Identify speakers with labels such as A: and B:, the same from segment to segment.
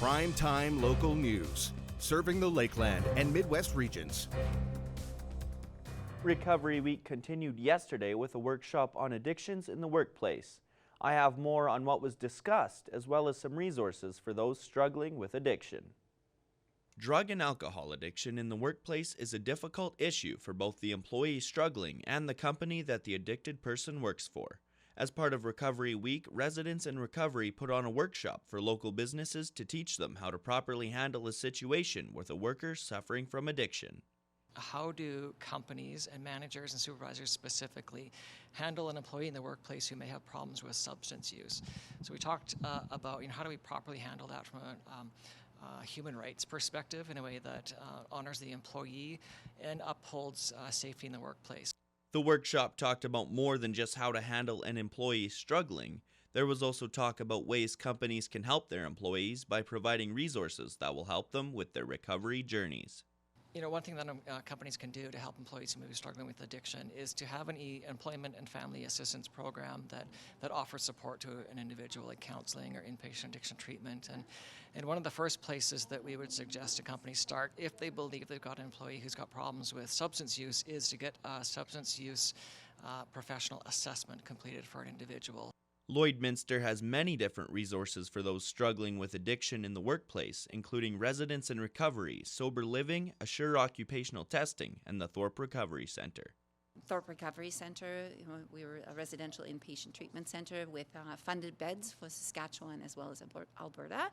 A: Primetime local news, serving the Lakeland and Midwest regions.
B: Recovery Week continued yesterday with a workshop on addictions in the workplace. I have more on what was discussed, as well as some resources for those struggling with addiction. Drug and alcohol addiction in the workplace is a difficult issue for both the employee struggling and the company that the addicted person works for. As part of Recovery Week, residents in recovery put on a workshop for local businesses to teach them how to properly handle a situation with a worker suffering from addiction.
C: How do companies and managers and supervisors specifically handle an employee in the workplace who may have problems with substance use? So we talked about how do we properly handle that from a human rights perspective in a way that honors the employee and upholds safety in the workplace.
B: The workshop talked about more than just how to handle an employee struggling. There was also talk about ways companies can help their employees by providing resources that will help them with their recovery journeys.
C: One thing that companies can do to help employees who may be struggling with addiction is to have an employment and family assistance program that offers support to an individual, like counseling or inpatient addiction treatment. And one of the first places that we would suggest a company start, if they believe they've got an employee who's got problems with substance use, is to get a substance use professional assessment completed for an individual.
B: Lloydminster has many different resources for those struggling with addiction in the workplace, including Residents in Recovery, Sober Living, Assure Occupational Testing, and the Thorpe Recovery Center.
D: Thorpe Recovery Center, we were a residential inpatient treatment center with funded beds for Saskatchewan as well as Alberta.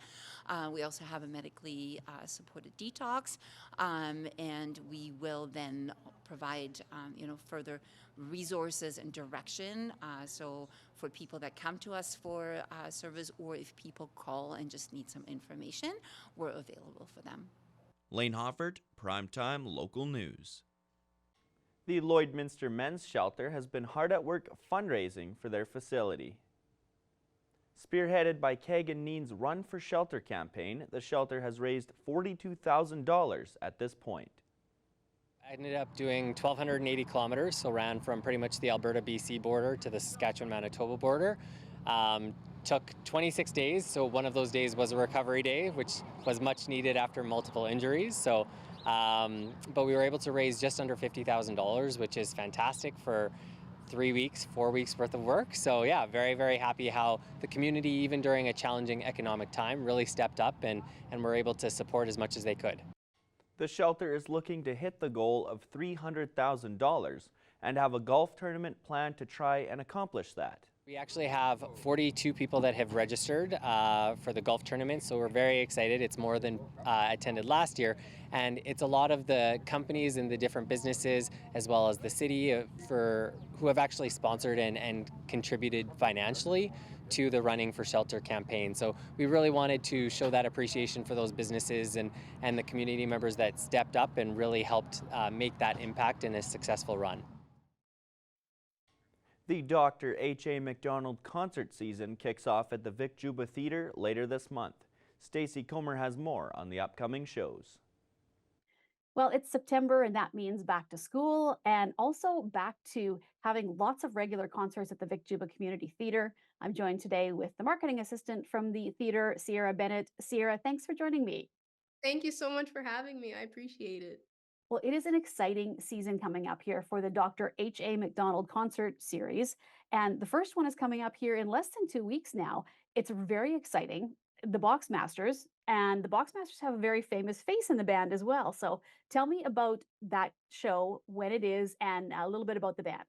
D: We also have a medically supported detox, and we will then provide further resources and direction. So for people that come to us for service, or if people call and just need some information, we're available for them.
B: Lane Hoffert, Primetime Local News. The Lloydminster Men's Shelter has been hard at work fundraising for their facility. Spearheaded by Kagan Neen's Run for Shelter campaign, the shelter has raised $42,000 at this point.
E: I ended up doing 1,280 kilometers, so ran from pretty much the Alberta-BC border to the Saskatchewan-Manitoba border. Took 26 days, so one of those days was a recovery day, which was much needed after multiple injuries. But we were able to raise just under $50,000, which is fantastic for 3 weeks, 4 weeks worth of work. So yeah, very, very happy how the community, even during a challenging economic time, really stepped up and were able to support as much as they could.
B: The shelter is looking to hit the goal of $300,000 and have a golf tournament planned to try and accomplish that.
E: We actually have 42 people that have registered for the golf tournament, so we're very excited. It's more than attended last year, and it's a lot of the companies and the different businesses, as well as the city, who have actually sponsored and contributed financially to the Running for Shelter campaign. So we really wanted to show that appreciation for those businesses and the community members that stepped up and really helped make that impact in a successful run.
B: The Dr. H.A. MacDonald concert season kicks off at the Vic Juba Theatre later this month. Stacey Comer has more on the upcoming shows.
F: Well, it's September, and that means back to school and also back to having lots of regular concerts at the Vic Juba Community Theatre. I'm joined today with the marketing assistant from the theatre, Sierra Bennett. Sierra, thanks for joining me.
G: Thank you so much for having me. I appreciate it.
F: Well, it is an exciting season coming up here for the Dr. H.A. MacDonald concert series. And the first one is coming up here in less than 2 weeks now. It's very exciting. The Boxmasters, and the Boxmasters have a very famous face in the band as well. So tell me about that show, when it is, and a little bit about the band.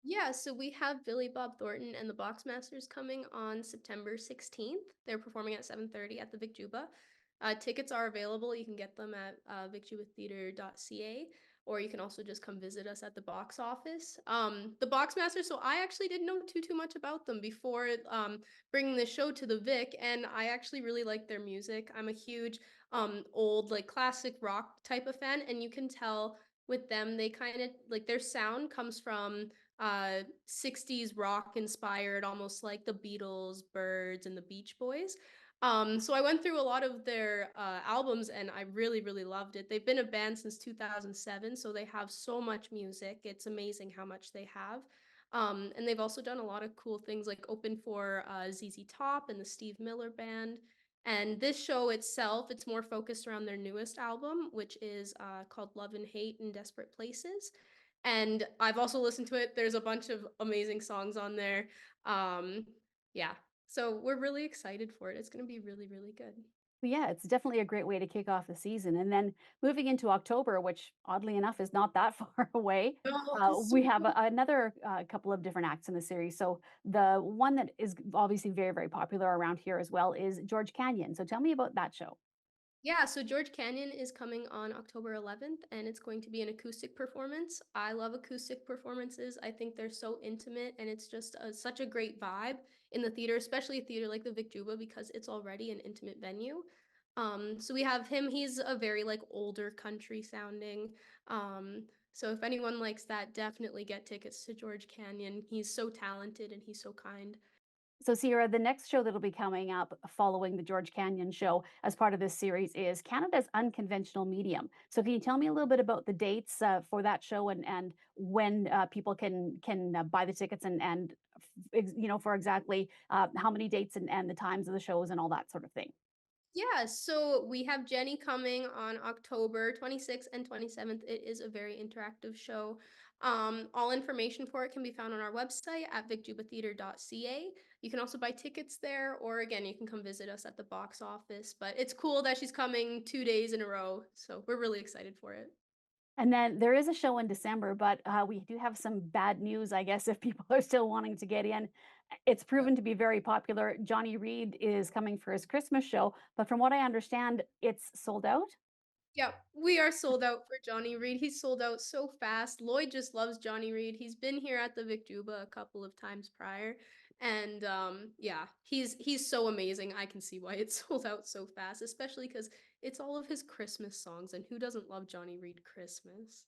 G: Yeah, so we have Billy Bob Thornton and the Boxmasters coming on September 16th. They're performing at 7:30 at the Vic Juba. Tickets are available. You can get them at vicjubatheater.ca, or you can also just come visit us at the box office. The Boxmasters, so I actually didn't know too much about them before bringing the show to the Vic, and I actually really like their music. I'm a huge old, like, classic rock type of fan, and you can tell with them, they kind of, like, their sound comes from 60s rock inspired, almost like the Beatles, Byrds, and the Beach Boys. So I went through a lot of their albums, and I really, really loved it. They've been a band since 2007, so they have so much music. It's amazing how much they have. And they've also done a lot of cool things, like open for ZZ Top and the Steve Miller Band. And this show itself, it's more focused around their newest album, which is called Love and Hate in Desperate Places. And I've also listened to it. There's a bunch of amazing songs on there. Um, yeah, so we're really excited for it. It's going to be really, really good.
F: Yeah, it's definitely a great way to kick off the season. And then moving into October, which oddly enough is not that far away,
G: Oh, it's
F: we
G: so
F: have
G: cool.
F: another couple of different acts in the series. So the one that is obviously very, very popular around here as well is George Canyon. So tell me about that show.
G: Yeah, so George Canyon is coming on October 11th, and it's going to be an acoustic performance. I love acoustic performances. I think they're so intimate, and it's just such a great vibe in the theater, especially a theater like the Vic Juba, because it's already an intimate venue. So we have him. He's a very like older country sounding. So if anyone likes that, definitely get tickets to George Canyon. He's so talented and he's so kind.
F: So, Sierra, the next show that'll be coming up following the George Canyon show as part of this series is Canada's Unconventional Medium. So, can you tell me a little bit about the dates for that show and when people can buy the tickets and for exactly how many dates and the times of the shows and all that sort of thing?
G: Yeah, so we have Jenny coming on October 26th and 27th. It is a very interactive show. All information for it can be found on our website at vicjubatheater.ca. You can also buy tickets there, or again, you can come visit us at the box office. But it's cool that she's coming 2 days in a row, so we're really excited for it.
F: And then there is a show in December, but we do have some bad news, I guess, if people are still wanting to get in. It's proven to be very popular. Johnny Reed is coming for his Christmas show, but from what I understand, it's sold out.
G: Yeah, we are sold out for Johnny Reed. He's sold out so fast. Lloyd just loves Johnny Reed. He's been here at the Vic Juba a couple of times prior. And yeah, he's so amazing. I can see why it's sold out so fast, especially because it's all of his Christmas songs. And who doesn't love Johnny Reed Christmas?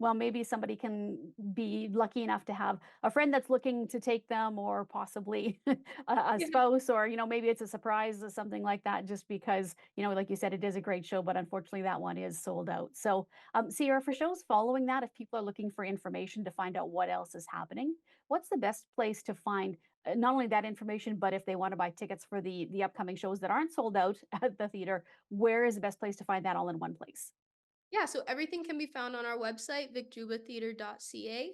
F: Well, maybe somebody can be lucky enough to have a friend that's looking to take them, or possibly a
G: Yeah.
F: spouse, or maybe it's a surprise or something like that. Just because like you said, it is a great show, but unfortunately, that one is sold out. So, Sierra, for shows following that, if people are looking for information to find out what else is happening, what's the best place to find? Not only that information, but if they want to buy tickets for the upcoming shows that aren't sold out at the theater, where is the best place to find that all in one place?
G: Yeah, so everything can be found on our website, vicjubatheater.ca.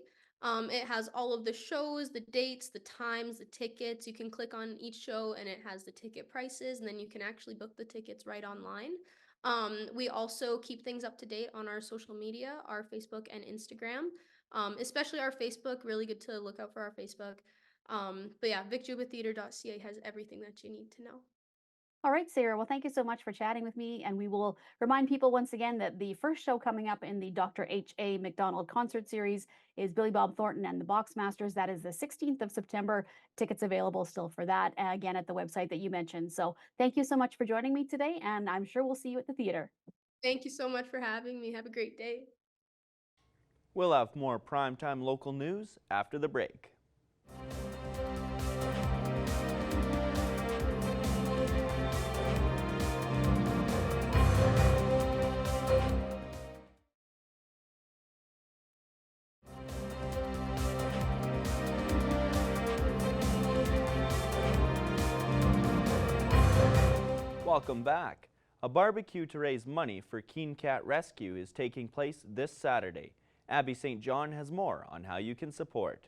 G: It has all of the shows, the dates, the times, the tickets. You can click on each show and it has the ticket prices, and then you can actually book the tickets right online. We also keep things up to date on our social media, our Facebook and Instagram, especially our Facebook. Really good to look out for our Facebook. But yeah, vicjubatheater.ca has everything that you need to know.
F: All right, Sarah. Well, thank you so much for chatting with me. And we will remind people once again that the first show coming up in the Dr. H.A. McDonald concert series is Billy Bob Thornton and the Boxmasters. That is the 16th of September. Tickets available still for that, again, at the website that you mentioned. So thank you so much for joining me today. And I'm sure we'll see you at the theater.
G: Thank you so much for having me. Have a great day.
B: We'll have more primetime local news after the break. Welcome back. A barbecue to raise money for Keen Cat Rescue is taking place this Saturday. Abby St. John has more on how you can support.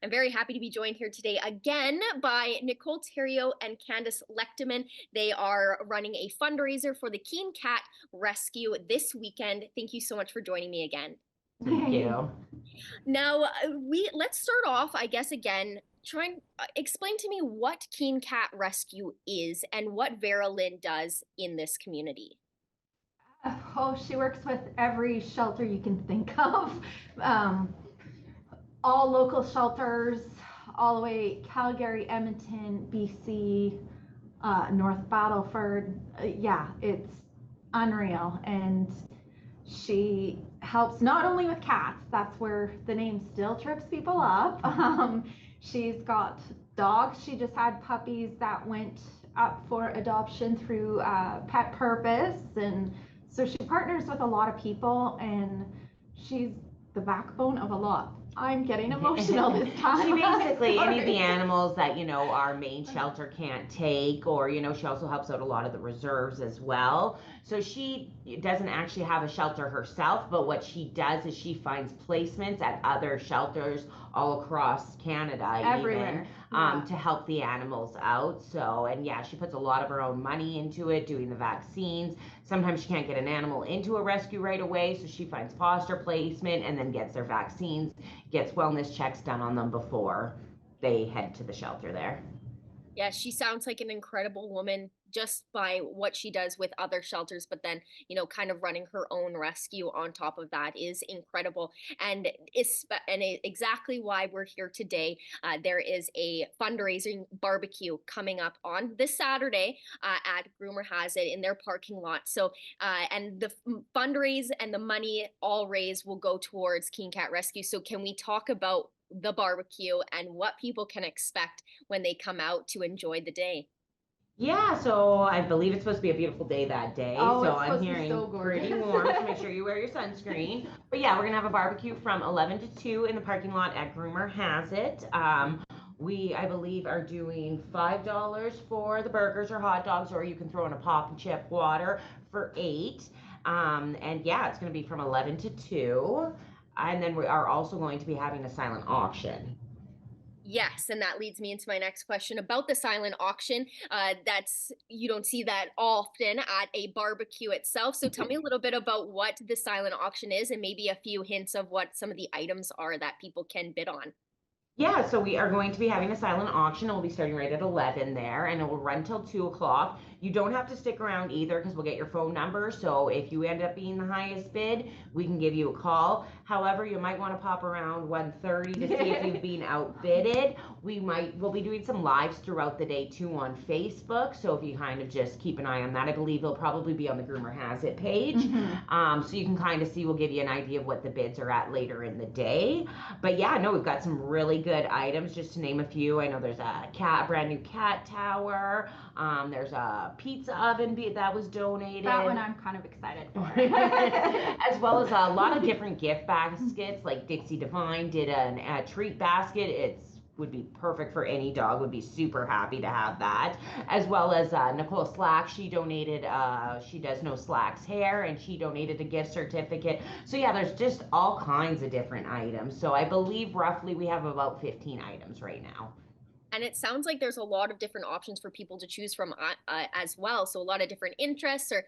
H: I'm very happy to be joined here today again by Nicole Theriot and Candace Lechterman. They are running a fundraiser for the Keen Cat Rescue this weekend. Thank you so much for joining me again.
I: Thank you.
H: Now, let's start off, I guess, again, explain to me what Keen Cat Rescue is and what Vera Lynn does in this community.
I: Oh, she works with every shelter you can think of. All local shelters, all the way Calgary, Edmonton, BC, North Battleford. Yeah, it's unreal. And she helps not only with cats, that's where the name still trips people up. She's got dogs. She just had puppies that went up for adoption through Pet Purpose. And so she partners with a lot of people, and she's the backbone of a lot. I'm getting emotional this time.
J: She basically, any of the
I: Sorry.
J: animals that, our main shelter can't take, or, she also helps out a lot of the reserves as well. So she doesn't actually have a shelter herself, but what she does is she finds placements at other shelters all across Canada,
I: Everywhere.
J: even, to help the animals out. So, and yeah, she puts a lot of her own money into it, doing the vaccines. Sometimes she can't get an animal into a rescue right away, so she finds foster placement and then gets their vaccines, gets wellness checks done on them before they head to the shelter there.
H: Yeah, she sounds like an incredible woman just by what she does with other shelters, but then, kind of running her own rescue on top of that is incredible. And exactly why we're here today. There is a fundraising barbecue coming up on this Saturday at Groomer Has It in their parking lot. So, and the fundraise and the money all raised will go towards Keen Cat Rescue. So, can we talk about the barbecue and what people can expect when they come out to enjoy the day?
J: Yeah, so I believe it's supposed to be a beautiful day that day.
I: Oh,
J: so
I: it's
J: I'm
I: supposed to be
J: hearing
I: so gorgeous.
J: pretty warm, so make sure you wear your sunscreen. But yeah, we're gonna have a barbecue from 11 to 2 in the parking lot at Groomer Has It. We, I believe, are doing $5 for the burgers or hot dogs, or you can throw in a pop and chip water for 8. And yeah, it's gonna be from 11 to 2. And then we are also going to be having a silent auction.
H: Yes, and that leads me into my next question about the silent auction. You don't see that often at a barbecue itself. So tell me a little bit about what the silent auction is, and maybe a few hints of what some of the items are that people can bid on.
J: Yeah, so we are going to be having a silent auction. It will be starting right at 11 there, and it will run till 2 o'clock. You don't have to stick around either because we'll get your phone number. So if you end up being the highest bid, we can give you a call. However, you might want to pop around 1:30 to see if you've been outbidded. We'll be doing some lives throughout the day too on Facebook. So if you kind of just keep an eye on that, I believe it'll probably be on the Groomer Has It page. So you can kind of see, we'll give you an idea of what the bids are at later in the day. But yeah, no, we've got some really good items, just to name a few. I know there's a brand new cat tower. There's a pizza oven that was donated.
I: That one I'm kind of excited for.
J: As well as a lot of different gift baskets, like Dixie Divine did a treat basket. Would be perfect for any dog, would be super happy to have that. As well as Nicole Slack, she donated, she does No Slacks hair, and she donated a gift certificate. So yeah, there's just all kinds of different items. So I believe roughly we have about 15 items right now.
H: And it sounds like there's a lot of different options for people to choose from as well. So a lot of different interests or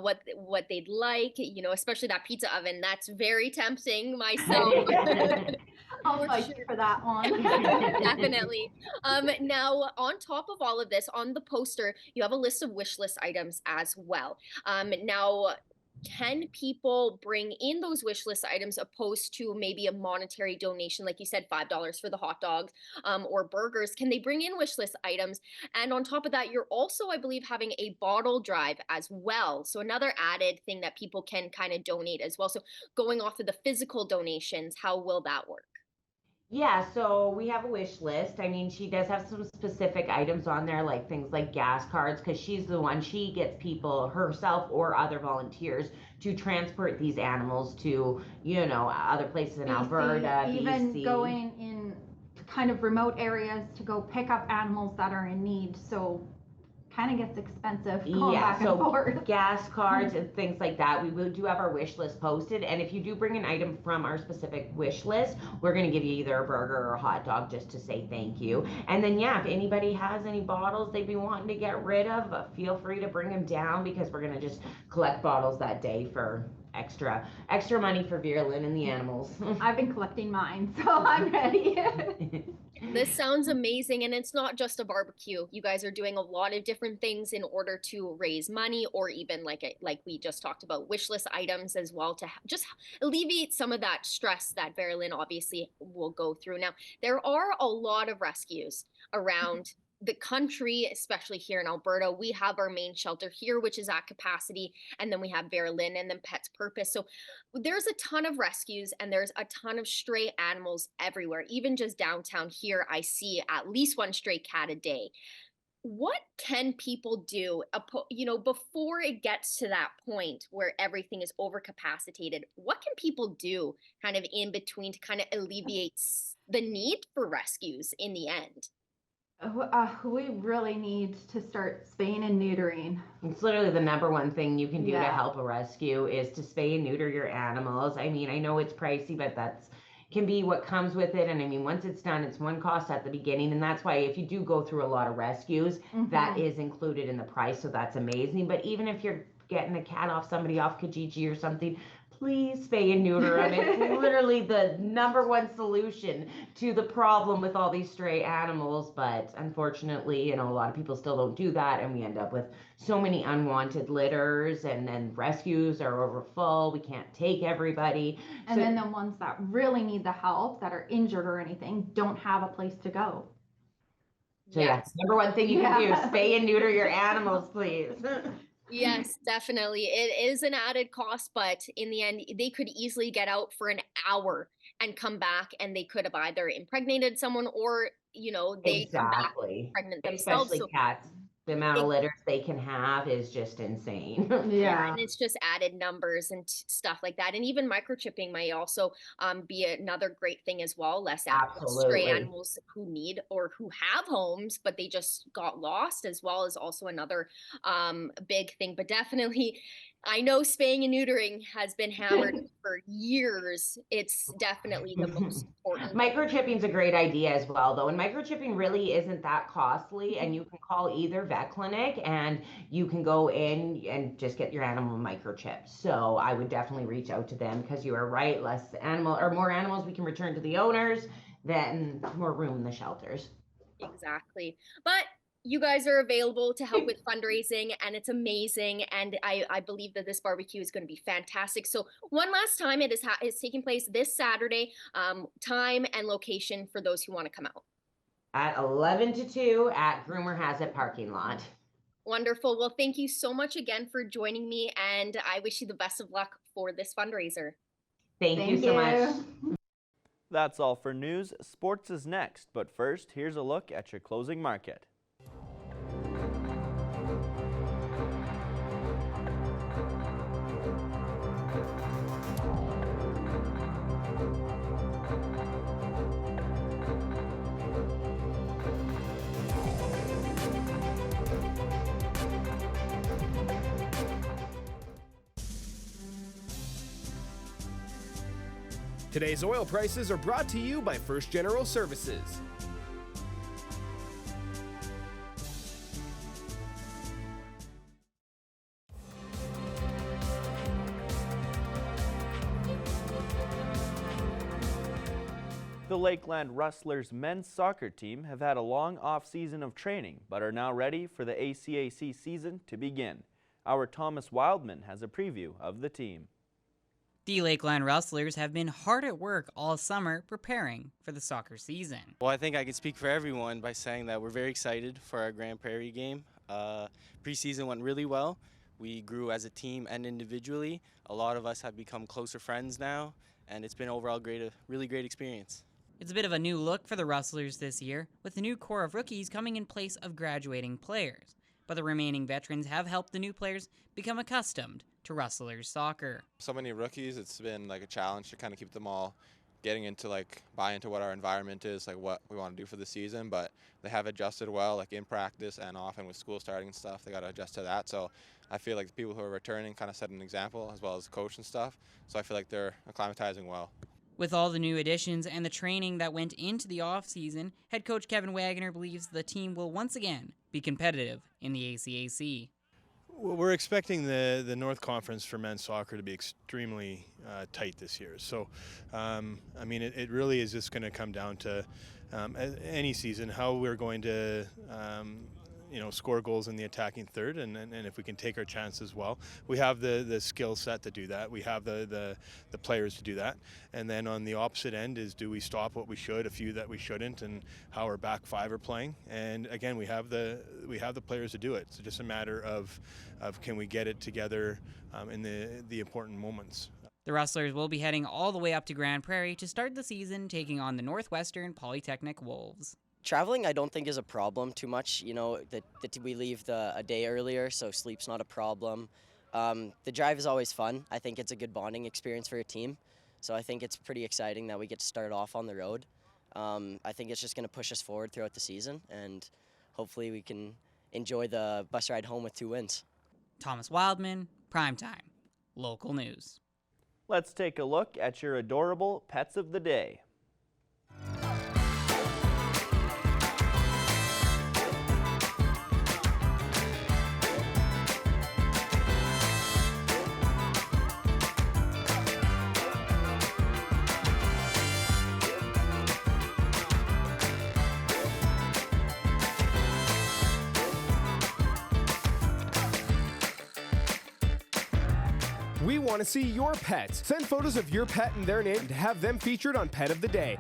H: what they'd like, especially that pizza oven. That's very tempting myself.
I: I'll fight for that one.
H: Definitely. Now, on top of all of this, on the poster, you have a list of wish list items as well. Now, can people bring in those wish list items opposed to maybe a monetary donation, like you said, $5 for the hot dogs or burgers? Can they bring in wish list items? And on top of that, you're also, I believe, having a bottle drive as well. So another added thing that people can kind of donate as well. So going off of the physical donations, how will that work?
J: Yeah, so we have a wish list. I mean, she does have some specific items on there, like things like gas cards, because she's the one, she gets people herself or other volunteers to transport these animals to, other places in
I: BC,
J: Alberta,
I: even
J: BC.
I: going in kind of remote areas to go pick up animals that are in need. So kind of gets expensive going back and forth.
J: Gas cards and things like that. We do have our wish list posted, and if you do bring an item from our specific wish list, we're going to give you either a burger or a hot dog just to say thank you. And then yeah, if anybody has any bottles they'd be wanting to get rid of, feel free to bring them down, because we're going to just collect bottles that day for extra money for Vera Lynn and the animals.
I: I've been collecting mine, so I'm ready.
H: This sounds amazing, and it's not just a barbecue. You guys are doing a lot of different things in order to raise money, or even like we just talked about, wish list items as well, to just alleviate some of that stress that Vera Lynn obviously will go through. Now, there are a lot of rescues around the country, especially here in Alberta. We have our main shelter here, which is at capacity, and then we have Vera Lynn and then Pets Purpose. So there's a ton of rescues, and there's a ton of stray animals everywhere. Even just downtown here, I see at least one stray cat a day. what can people do, before it gets to that point where everything is overcapacitated? What can people do kind of in between to kind of alleviate the need for rescues in the end?
I: We really need to start spaying and neutering.
J: It's literally the number one thing you can do to
I: Yeah.
J: help a rescue is to spay and neuter your animals. I mean, I know it's pricey, but that's can be what comes with it. And I mean, once it's done, it's one cost at the beginning. And that's why if you do go through a lot of rescues, that is included in the price. So that's amazing. But even if you're getting a cat off somebody off Kijiji or something, please spay and neuter them. It's literally the number one solution to the problem with all these stray animals. But unfortunately, a lot of people still don't do that, and we end up with so many unwanted litters, and then rescues are over full. We can't take everybody.
I: And then the ones that really need the help, that are injured or anything, don't have a place to go.
J: So yeah, number one thing you can do is spay and neuter your animals, please.
H: Yes, definitely. It is an added cost, but in the end, they could easily get out for an hour and come back, and they could have either impregnated someone or, they come back
J: Exactly.
H: pregnant themselves.
J: Especially cats. The amount of litters they can have is just insane.
H: Yeah, and it's just added numbers and stuff like that. And even microchipping might also be another great thing as well. Less stray
J: Absolutely.
H: animals who need or who have homes, but they just got lost, as well as also another big thing. But definitely, I know spaying and neutering has been hammered for years. It's definitely the most important.
J: Microchipping is a great idea as well, though. And microchipping really isn't that costly. And you can call either vet clinic and you can go in and just get your animal microchipped. So I would definitely reach out to them, because you are right. More animals we can return to the owners, then more room in the shelters.
H: Exactly. But you guys are available to help with fundraising, and it's amazing. And I believe that this barbecue is going to be fantastic. So one last time, it is taking place this Saturday, time and location for those who want to come out.
J: At 11 to 2 at Groomer Has It parking lot.
H: Wonderful. Well, thank you so much again for joining me, and I wish you the best of luck for this fundraiser.
J: Thank you so much.
B: That's all for news. Sports is next, but first, here's a look at your closing market.
K: Today's oil prices are brought to you by First General Services.
B: The Lakeland Rustlers men's soccer team have had a long off-season of training, but are now ready for the ACAC season to begin. Our Thomas Wildman has a preview of the team.
L: The Lakeland Rustlers have been hard at work all summer preparing for the soccer season.
M: Well, I think I can speak for everyone by saying that we're very excited for our Grand Prairie game. Preseason went really well. We grew as a team and individually. A lot of us have become closer friends now, and it's been overall a really great experience.
L: It's a bit of a new look for the Rustlers this year, with the new core of rookies coming in place of graduating players. But the remaining veterans have helped the new players become accustomed to Rustlers soccer.
N: So many rookies, it's been like a challenge to kind of keep them all getting into buy into what our environment is, like what we want to do for the season, but they have adjusted well, like in practice and off, and with school starting and stuff, they got to adjust to that. So I feel like the people who are returning kind of set an example, as well as the coach and stuff. So I feel like they're acclimatizing well.
L: With all the new additions and the training that went into the offseason, head coach Kevin Wagner believes the team will once again be competitive in the ACAC.
O: Well, we're expecting the North Conference for men's soccer to be extremely tight this year. So, I mean, it really is just going to come down to any season, how we're going to score goals in the attacking third, and if we can take our chances well. We have the skill set to do that. We have the players to do that. And then on the opposite end is, do we stop what we should, a few that we shouldn't, and how our back five are playing. And again, we have the players to do it. It's just a matter of can we get it together in the important moments.
L: The Rustlers will be heading all the way up to Grand Prairie to start the season, taking on the Northwestern Polytechnic Wolves.
P: Traveling, I don't think is a problem too much. You know, that we leave a day earlier, so sleep's not a problem. The drive is always fun. I think it's a good bonding experience for a team. So I think it's pretty exciting that we get to start off on the road. I think it's just going to push us forward throughout the season, and hopefully we can enjoy the bus ride home with 2 wins.
L: Thomas Wildman, Primetime, local news.
B: Let's take a look at your adorable pets of the day.
K: We want to see your pets. Send photos of your pet and their name to have them featured on Pet of the Day.